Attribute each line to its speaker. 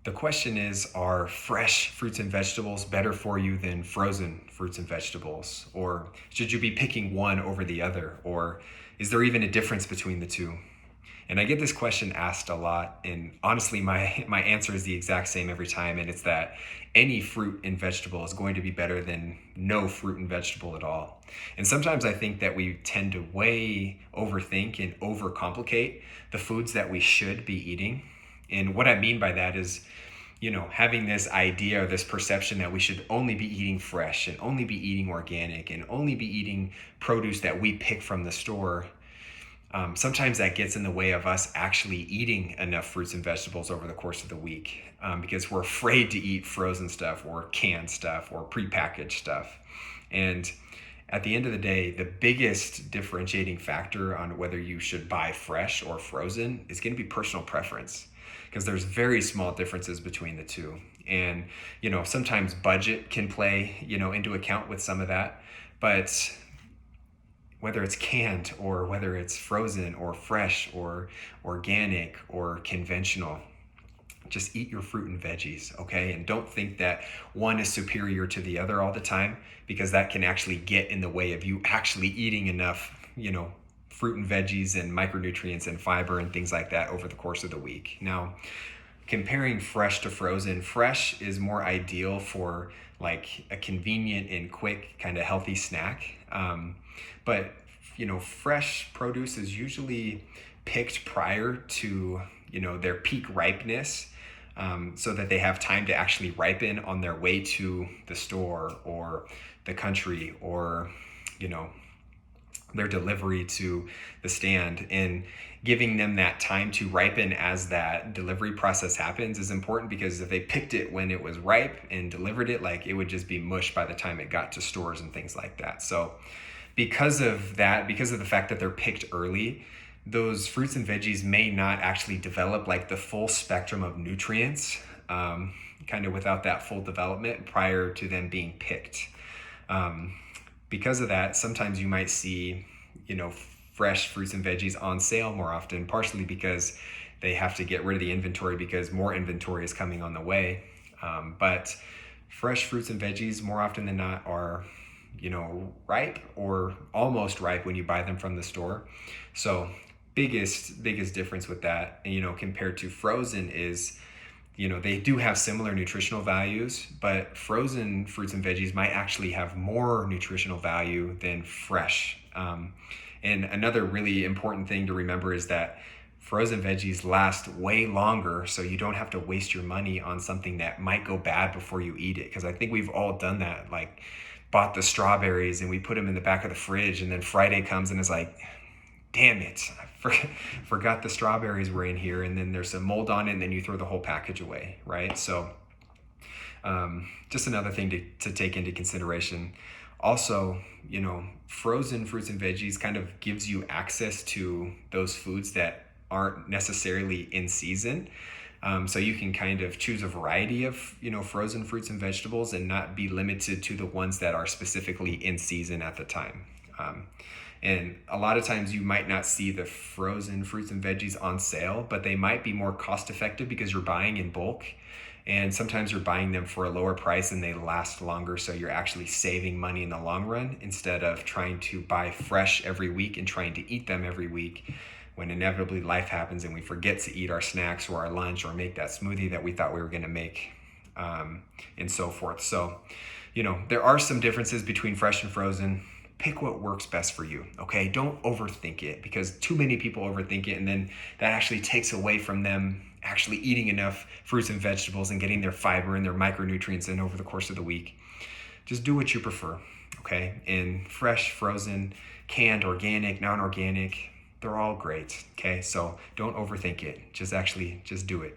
Speaker 1: The question is, are fresh fruits and vegetables better for you than frozen fruits and vegetables? Or should you be picking one over the other? Or is there even a difference between the two? And I get this question asked a lot, and honestly, my answer is the exact same every time, and it's that any fruit and vegetable is going to be better than no fruit and vegetable at all. And sometimes I think that we tend to way overthink and overcomplicate the foods that we should be eating. And what I mean by that is, having this idea or this perception that we should only be eating fresh and only be eating organic and only be eating produce that we pick from the store. Sometimes that gets in the way of us actually eating enough fruits and vegetables over the course of the week, because we're afraid to eat frozen stuff or canned stuff or prepackaged stuff. And at the end of the day, the biggest differentiating factor on whether you should buy fresh or frozen is going to be personal preference, because there's very small differences between the two. And, sometimes budget can play, into account with some of that. But whether it's canned or whether it's frozen or fresh or organic or conventional, just eat your fruit and veggies, okay? And don't think that one is superior to the other all the time, because that can actually get in the way of you actually eating enough, fruit and veggies and micronutrients and fiber and things like that over the course of the week. Now, comparing fresh to frozen, fresh is more ideal for like a convenient and quick kind of healthy snack. But fresh produce is usually picked prior to their peak ripeness, so that they have time to actually ripen on their way to the store or the country, or their delivery to the stand. And giving them that time to ripen as that delivery process happens is important, because if they picked it when it was ripe and delivered it, like, it would just be mush by the time it got to stores and things like that. So because of the fact that they're picked early, those fruits and veggies may not actually develop like the full spectrum of nutrients, kind of without that full development prior to them being picked. Because of that, sometimes you might see, fresh fruits and veggies on sale more often, partially because they have to get rid of the inventory because more inventory is coming on the way. But fresh fruits and veggies more often than not are, ripe or almost ripe when you buy them from the store. So biggest difference with that, compared to frozen is, they do have similar nutritional values, but frozen fruits and veggies might actually have more nutritional value than fresh. And another really important thing to remember is that frozen veggies last way longer, so you don't have to waste your money on something that might go bad before you eat it. Because I think we've all done that, like bought the strawberries and we put them in the back of the fridge, and then Friday comes and it's like, damn it, I forgot the strawberries were in here, and then there's some mold on it, and then you throw the whole package away, right? So just another thing to take into consideration. Also, frozen fruits and veggies kind of gives you access to those foods that aren't necessarily in season. So you can kind of choose a variety of, frozen fruits and vegetables and not be limited to the ones that are specifically in season at the time. And a lot of times you might not see the frozen fruits and veggies on sale, but they might be more cost effective because you're buying in bulk. And sometimes you're buying them for a lower price and they last longer. So you're actually saving money in the long run, instead of trying to buy fresh every week and trying to eat them every week, when inevitably life happens and we forget to eat our snacks or our lunch or make that smoothie that we thought we were going to make, and so forth. So, there are some differences between fresh and frozen. Pick what works best for you, okay? Don't overthink it, because too many people overthink it, and then that actually takes away from them actually eating enough fruits and vegetables and getting their fiber and their micronutrients in over the course of the week. Just do what you prefer, okay? And fresh, frozen, canned, organic, non-organic, they're all great, okay? So don't overthink it. Just do it.